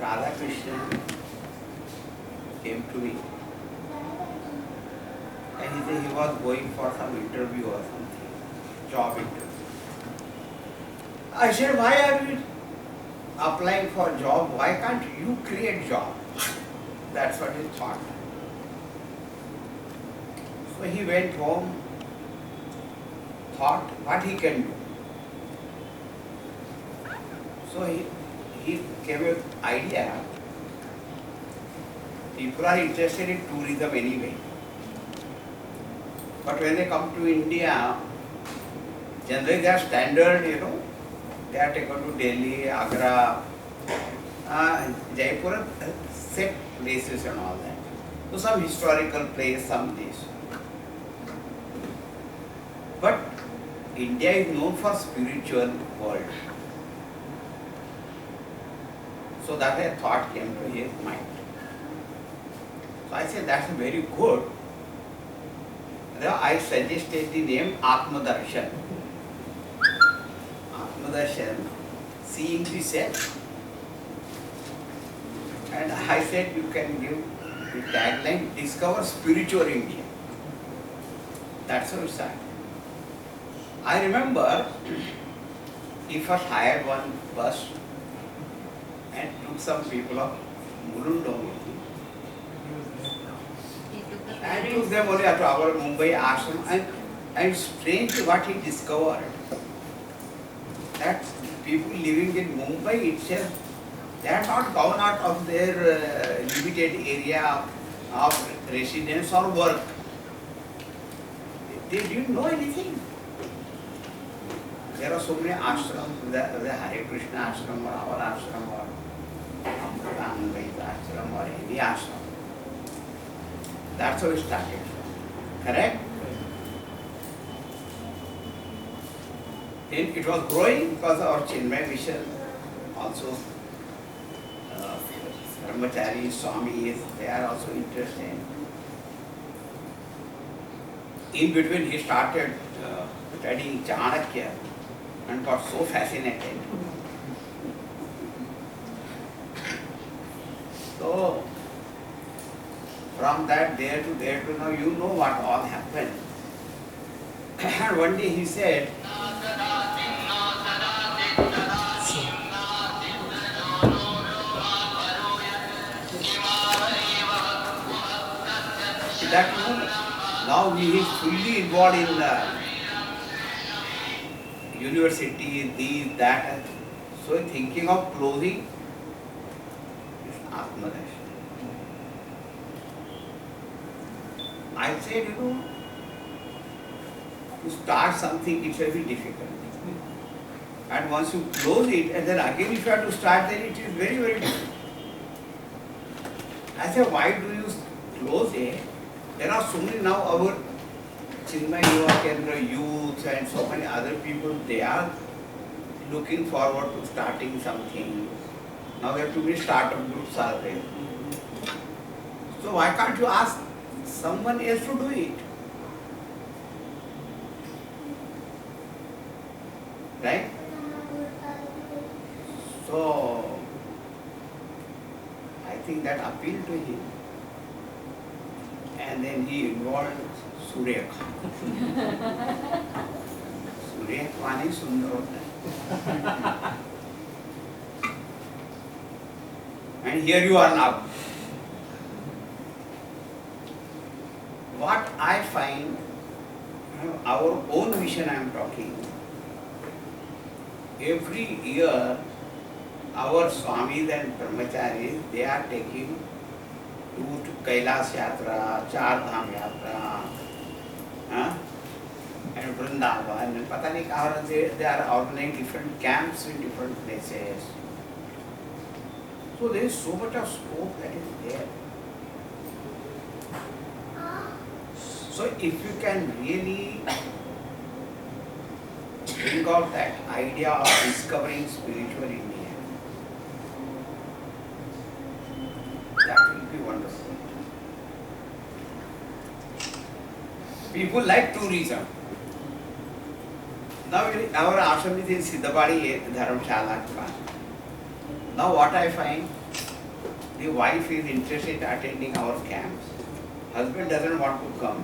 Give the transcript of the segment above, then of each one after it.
Radha Krishna came to me and he said he was going for some interview or something, job interview. I said, why are you applying for job? Why can't you create job? That's what he thought. So he went home, thought what he can do. So he came with idea. People are interested in tourism anyway. But when they come to India, generally they are standard, they are taken to Delhi, Agra, Jaipur, set places and all that. So some historical place, some this. But India is known for spiritual world. So that a thought came to his mind. So I said, that's very good. Then I suggested the name Atmadarshan. Atmadarshan, seeing the self. And I said, you can give the tagline, discover spiritual India. That's how it started. I remember he first hired one bus and took some people of Murundong and took them only to our Mumbai ashram, and strange what he discovered, that people living in Mumbai itself, they are not gone out of their limited area of residence or work. They didn't know anything. There are so many ashrams, the Hare Krishna ashram or our ashram or Amrita ashram or any ashram. That's how it started. Correct? Then it was growing because our Chinmay mission also, Brahmachari, Swamis, they are also interested. In between he started studying Chanakya and got so fascinated. So, from that there to now, you know what all happened. And one day he said, that now he is fully involved in the university, these, that. So thinking of closing is Atmadarshan. I said, to start something it will be difficult. And once you close it, and then again if you have to start, then it is very, very difficult. I said, why do you close it? There are so many now, our Chinmay Yuva Kendra youth and so many other people, they are looking forward to starting something. Now there are too many startup groups are there. So why can't you ask someone else to do it? Right? So I think that appealed to him. And then he involved Surya Khan. Surya Khan is Sundar. And here you are now. What I find, our own vision I am talking, every year our Swamis and Brahmacharis, they are taking to Kailas Yatra, Char Dham Yatra, and Vrindavan, and pata nahi kahan they are organizing different camps in different places. So there is so much of scope that is there. So if you can really bring out that idea of discovering spiritual India, that will be wonderful. People like tourism. Now our ashram is in Siddhapadi Dharamshala. Now what I find, the wife is interested in attending our camps. Husband doesn't want to come.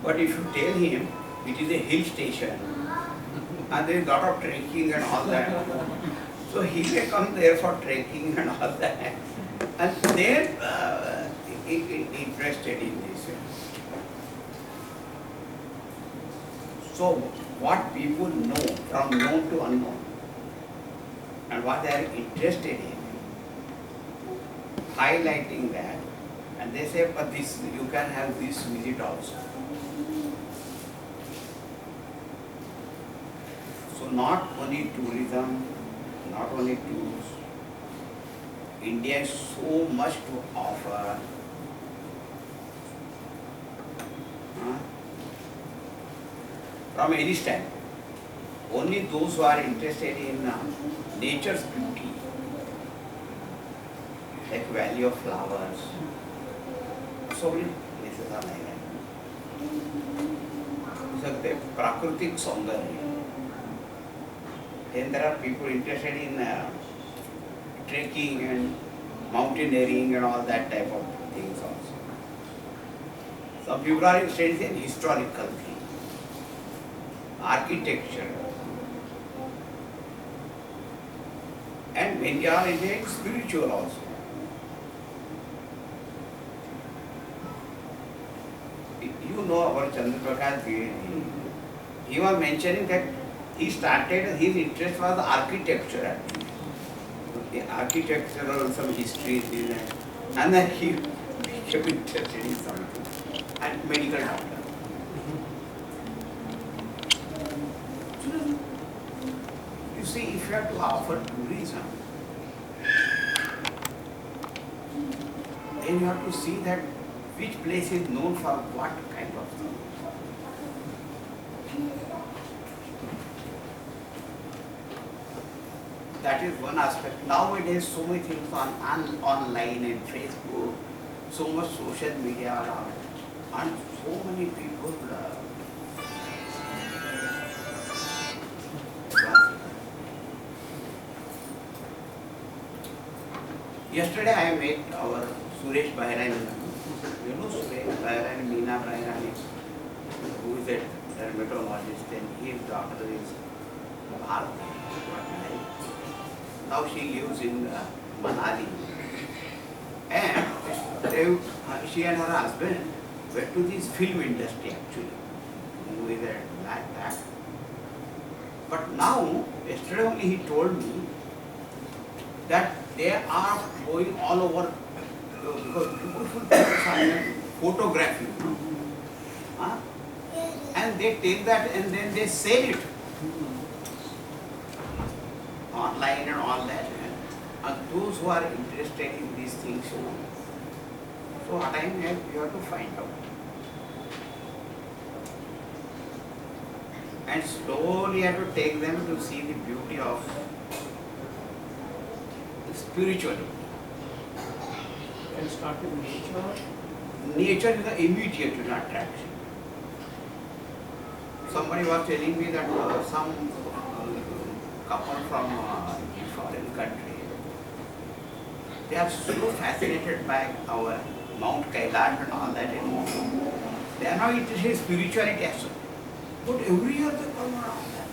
But if you tell him it is a hill station and there is a lot of trekking and all that, so he may come there for trekking and all that. And then interested in this. So what people know from known to unknown and what they are interested in, highlighting that, and they say, but this you can have this visit also. So not only tourism, not only tours, India has so much to offer. From any standpoint. Only those who are interested in nature's beauty, like Valley of Flowers, so many places are like that. So the Prakritik Saundarya. Then there are people interested in trekking and mountaineering and all that type of things also. Some people are interested in historical things, architecture, and many are into spiritual also. You know about Chandra Prakash Dwivedi. He was mentioning that he started, his interest was architecture actually. The architectural some history is there, and then he became interested in something, and medical doctor. You see, if you have to offer tourism, then you have to see that which place is known for what kind of thing. That is one aspect. Nowadays, so many things online and Facebook, so much social media around, and so many people. Yesterday, I met our Suresh Bairani. You know Suresh Bairani, Meena Bairani, who is a dermatologist, and his daughter is Bharati. Now she lives in Manali. And she and her husband went to this film industry actually, with a like that. But now, yesterday only he told me that they are going all over because beautiful things are photography. And they take that and then they sell it online and all that. And those who are interested in these things, so what time you have to find out. And slowly you have to take them to see the beauty of spirituality. And start with nature. Nature is the immediate attraction. Somebody was telling me that some couple from a foreign country, they are so fascinated by our Mount Kailash and all that. They are now interested in spirituality as well. But every year they come around that.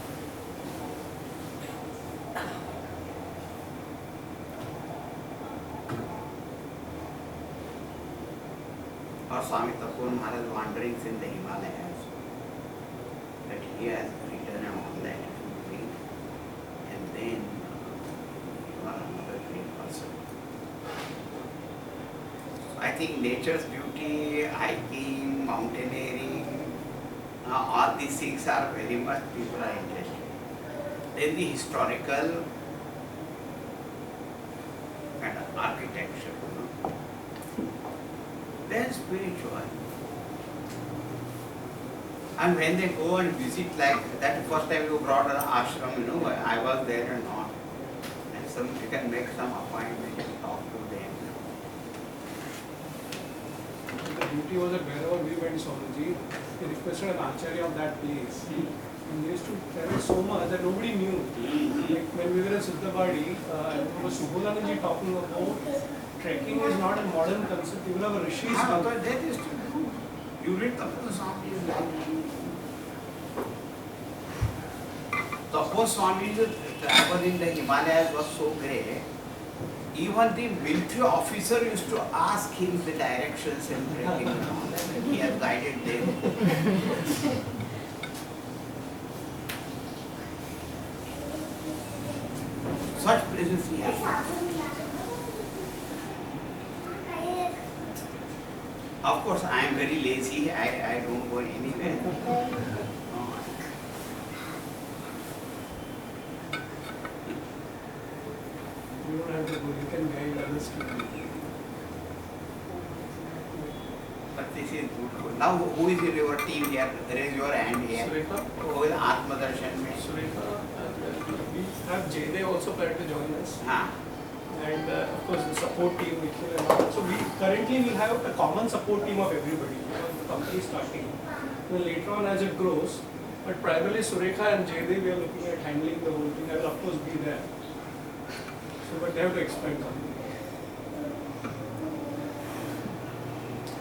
Or Swami Tapur Maharaj wanderings in the Himalayas, that he has written and all that. And then you are another great person. I think nature's beauty, hiking, mountaineering, all these things are very much people are interested. Then the historical and architecture. Then spiritual. And when they go and visit, like that first time you brought an ashram, I was there and all. And so you can make some appointment and talk to them. The beauty was that wherever we went, Swamiji, they requested an acharya of that place. And they used to tell us so much that nobody knew. Like when we were in Siddhabadi, I remember Subodhananji talking about trekking is not a modern concept. Even our rishis. Ah, but that is true. You read Taposa Swami's life. Taposa Swami's travel in the Himalayas was so great. Even the military officer used to ask him the directions and trekking and all that. And he has guided them. Such places he has. Of course, I am very lazy. I don't go anywhere. You don't have to go. You can guide others to do. But this is good. Now, who is in your team here? Raise your hand here. Surekha. Who is Atma Darshan mein? Surekha. We have Jaydev also planned to join us. Haan. And of course the support team, Nikhil and all. So we currently will have a common support team of everybody because the company is starting. Then later on as it grows, but primarily Surekha and Jaydev we are looking at handling the whole thing. I will of course be there. So but they have to expand on.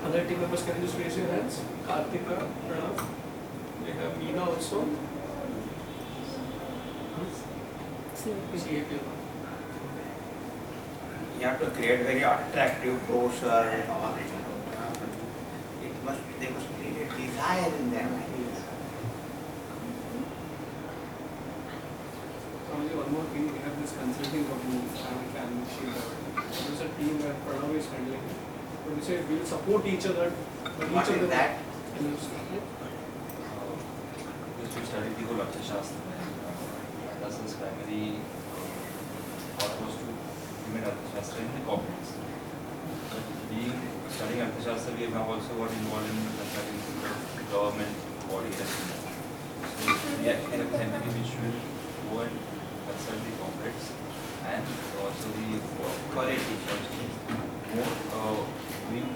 Other team members, can you just raise your hands? Kartika, Pranav. We have Meena also. CAP. You have to create very attractive brochure and all. They must create a desire in them. Only one more thing, we have this consulting company, and there is a team that Pranav is handling. So we say we will support each other. What is that? Just we studied the whole Arthashastra. That's his primary thought was to implement Arthashastra in the corporates. But being studying Arthashastra, we have now also got involved in consulting the government bodies and so we are in a company which will go and consult the corporates and also the politicians. More doing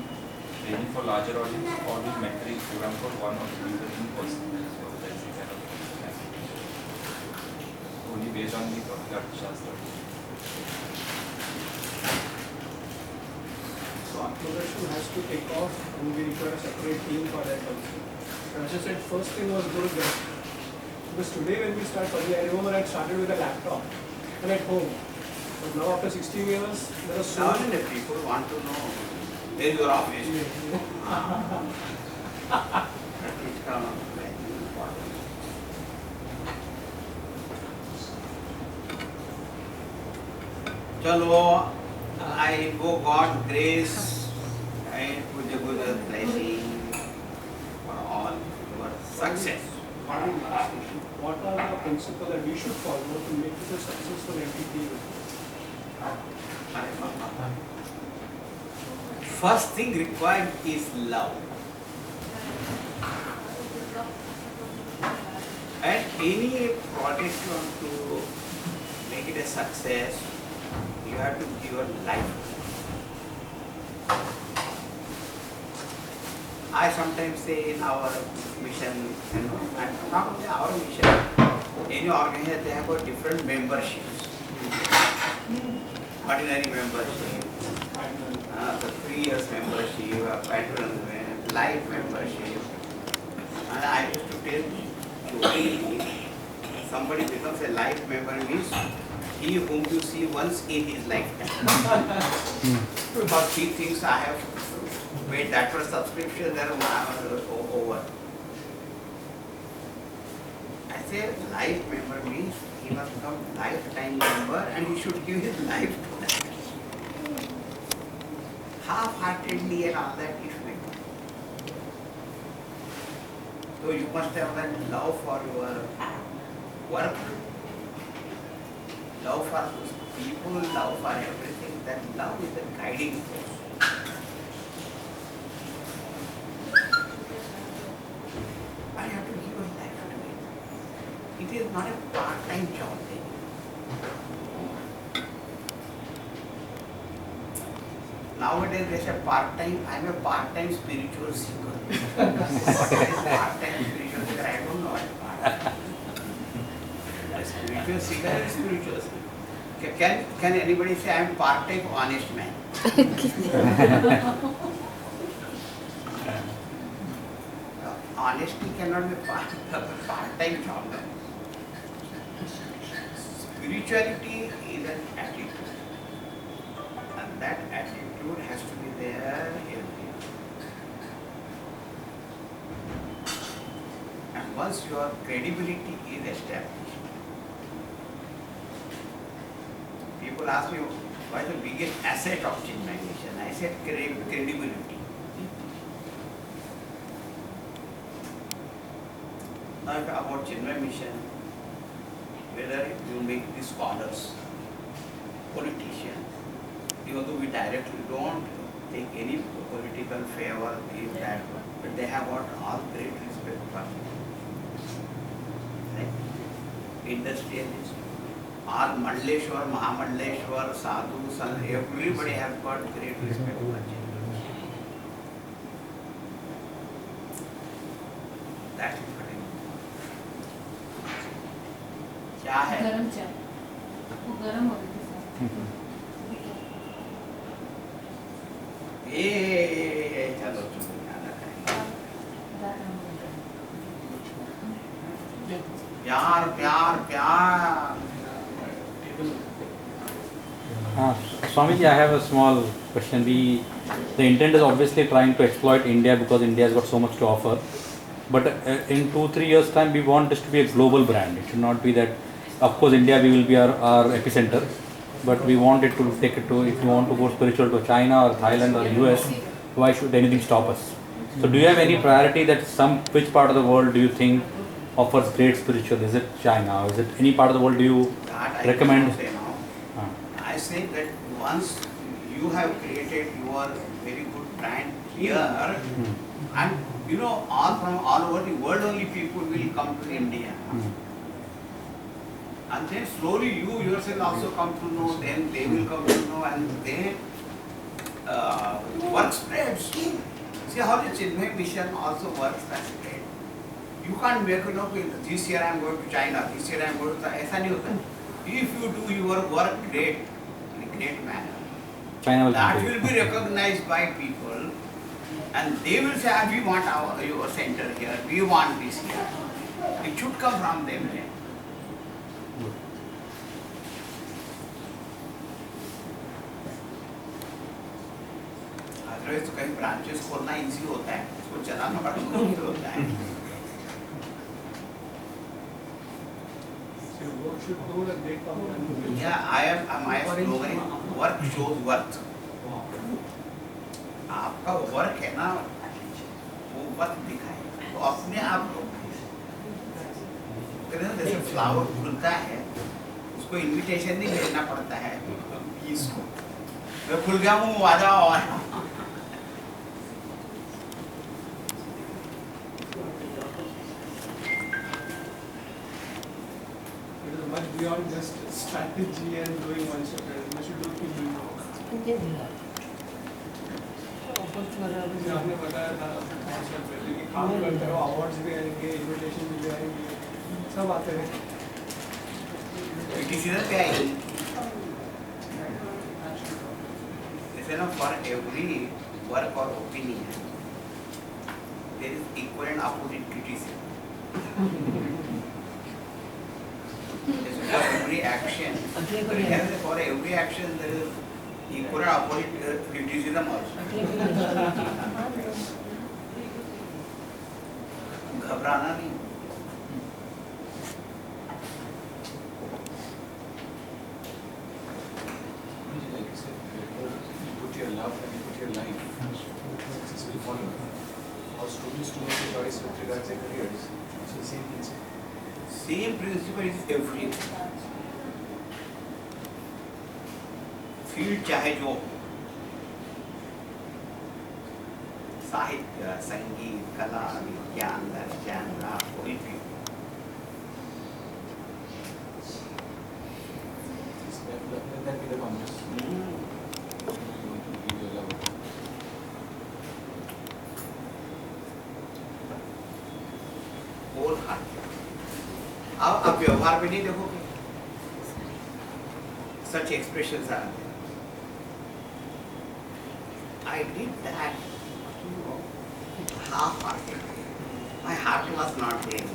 training for larger audience or doing mentoring program for one or two people in person. So that's the kind of only based on the Arthashastra. So Arthashastra has to take off and we require a separate team for that also. As I said, first thing was good because today when we start studying, I remember I started with a laptop and at home. But now after 16 years, there are so Now the people want to know where your office is. Chalo, I invoke God's grace and Puja Guru's blessing for all your success. What are the principles that we should follow to make it a successful entity? First thing required is love. And any project you want to make it a success, you have to give your life. I sometimes say in our mission, and not only our mission, any organization they have got different memberships. Ordinary membership, the 3 years membership, patron life membership. And I used to tell somebody becomes a life member means he whom you see once in his lifetime. But he thinks I have made that for subscription, then over. I say life member means he must become lifetime member and he should give his life to that. Half-heartedly and all that it should be done. So you must have that love for your work, love for people, love for everything. That love is the guiding force. I have to give a life to it. It is not a part-time job. Nowadays they say part-time, I am a part-time spiritual seeker. What is part-time spiritual seeker? I don't know what is part-time. A spiritual seeker is spiritual seeker. Can anybody say I am part-time honest man? Honesty cannot be part-time job. Spirituality is an attitude, and that attitude has to be there everywhere. And once your credibility is established, people ask me, what is the biggest asset of Chinmay Mission? I said credibility. Now about Chinmay Mission, whether you make the scholars, politicians, even though we directly don't take any political favor in that, but they have got all great respect for me. Right? Industrialists, all Mandleshwar, Mahamandleshwar, Sadhu, Sant, everybody has got great respect for me. That is what I mean. क्या है? गरम चाय वो गरम हो गई चलो चलो प्यार प्यार प्यार Swamiji, I have a small question. The intent is obviously trying to exploit India because India has got so much to offer. But in 2-3 years' time, we want this to be a global brand. It should not be that, of course, India we will be our epicenter, but we want it to take it to, if you want to go spiritual to China or Thailand or US, why should anything stop us? So do you have any priority that which part of the world do you think offers great spiritual? Is it China or is it any part of the world do you recommend? Say now. I say that once you have created your very good brand here, and you know, from all over the world only people will come to India. And then slowly you yourself also come to know, then they will come to know, and then work spreads. See how the Chinmay Mission also works that way. You can't make, you know, this year I am going to China, this year I am going to, ऐसा नहीं होता. If you do your work great, in a great manner, China that will be recognized by people, and they will say, we want your center here, we want this here. It should come from them. Otherwise तो कहीं branches खोलना easy होता है, उसको चलाना बड़ा मुश्किल होता है. Yeah, my slogan is work shows worth. आपका वर्क है ना, वो वर्क दिखाए तो अपने आप लोग जैसे फ्लावर खुलता है, उसको इनविटेशन नहीं भेजना पड़ता है, इसको मैं खुल गया हूँ, आ जाओ. Much beyond just strategy and doing one shot. You should do thinking. आपने बताया था कि काम करते रहो, अवार्ड्स भी आएंगे, इनविटेशन भी आएंगे, सब आते हैं. किसी तरह क्या है? जैसे ना for every work or opinion, there is equal and opposite criticism. For every action, for every action there is equal and opposite criticism also. घबराना नहीं. Put your love and you put your life. Success will follow. Our students to make a choice with regards to their careers. So the same principle. Same principle is everything. Field चाहे जो, साहित्य, संगीत, कला, विज्ञान, दर्शन, कोई भी. Let that be the compass. You want to give your love. whole heart. आप व्यवहार में नहीं देखोगे, such expressions are there. I did that half-hearted. My heart was not there.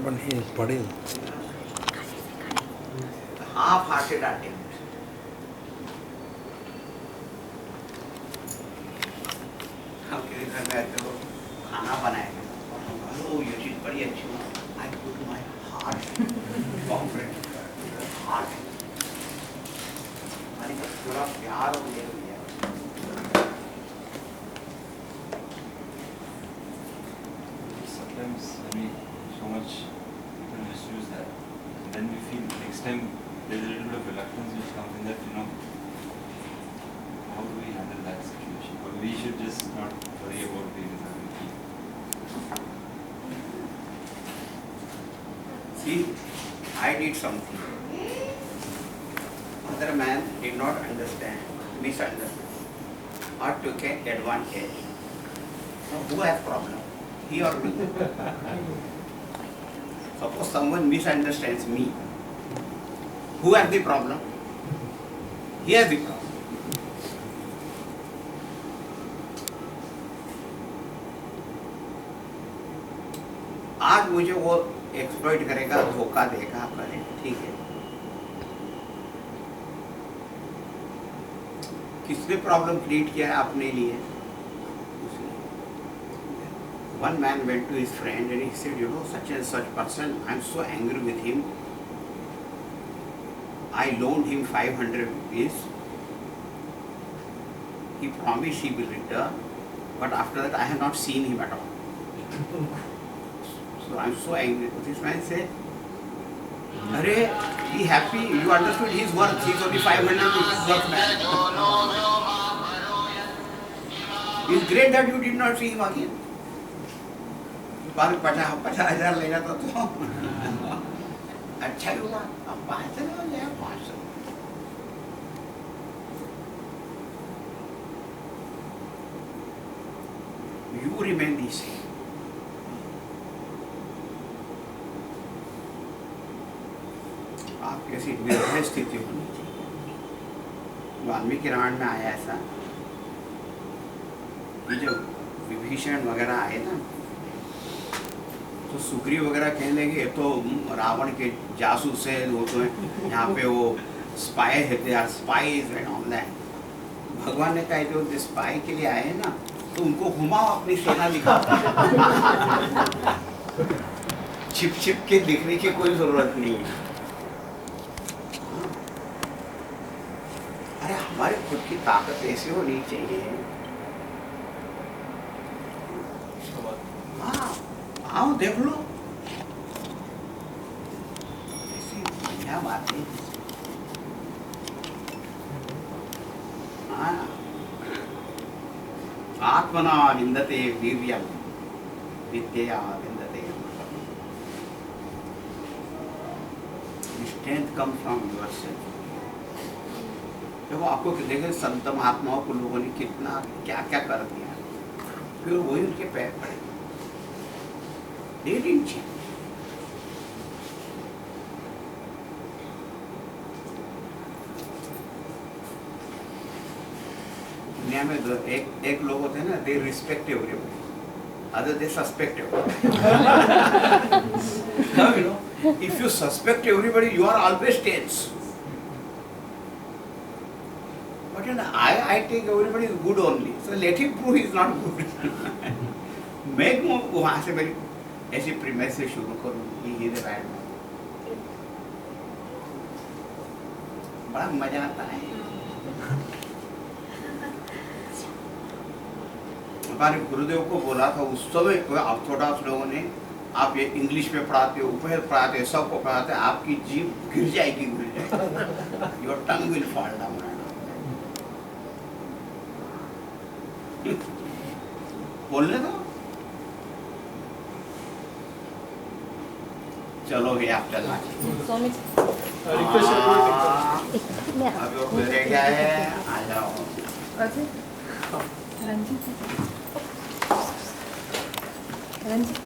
but he is body. Half-hearted attempt. हम किसी घर में आते हो खाना बनाएंगे ओ ये चीज़ बड़ी अच्छी है I put my heart confident heart हमारी पूरा प्यार हो गया Sometimes we so much people misuse that, and then we feel next time there's a little bit of reluctance which comes in that, how do we handle that situation? But we should just not worry about the result. See, I did something. Other man did not understand, misunderstood, or took advantage. Now who has problem? He or me? Suppose someone misunderstands me. Who has the problem? He has the problem. आज मुझे वो exploit करेगा, धोखा देगा, करे ठीक है। किसने प्रॉब्लम क्रिएट किया है अपने लिए? One man went to his friend and he said, such and such person, I'm so angry with him. I loaned him 500 rupees. He promised he will return, but after that I have not seen him at all. So I'm so angry. This man said, Arey, be happy, you understood his worth, he's only 500 rupees worth man. It's great that you did not see him again. 50,000 लेगा तो अच्छा ही हुआ, अब 500 हो जाए 500। You remain the same. आप कैसी निर्भय स्थिति होनी चाहिए। वाल्मीकि रामायण में आया ऐसा, ये जब विभीषण वगैरह आए ना, तो सुग्रीव वगैरह कहने लगे तो रावण के जासूस है, वो तो यहाँ पे वो स्पाई है, they are spies and all that. भगवान ने कहा जो स्पाई के लिए आए हैं ना, तो उनको घुमाओ, अपनी सेना दिखाओ। छिप छिप के दिखने की कोई जरूरत नहीं है। अरे हमारे खुद की ताकत ऐसी होनी चाहिए। हाँ, आओ देख लो, ऐसी बढ़िया बात है। हाँ, आत्मना विन्दते वीर्यं विद्यया विन्दते। Strength come from yourself. देखो आपको देखे संत महात्माओं को लोगों ने कितना क्या क्या कर दिया, फिर वही उनके पैर पड़े। They didn't change. दुनिया में एक लोग होते हैं ना, they respect everybody, other they suspect everybody. Now, if you suspect everybody, you are always tense. But I take everybody is good only, so let him prove he is not good. Make more वहाँ से मेरी ऐसी premise से शुरू करूँ कि ये bad, बड़ा मजा आता है। हमारे गुरुदेव को बोला था उस समय, ऑर्थोडॉक्स लोगों ने, आप ये इंग्लिश में पढ़ाते हो, उपनिषद पढ़ाते हो, सबको पढ़ाते हैं, आपकी जीभ गिर जाएगी, your tongue will fall down. बोलने दो, चलो ये आप चलना स्वामी रिक्वेस्ट अभी वो रह गया है, आ जाओ। रंजीत रंजीत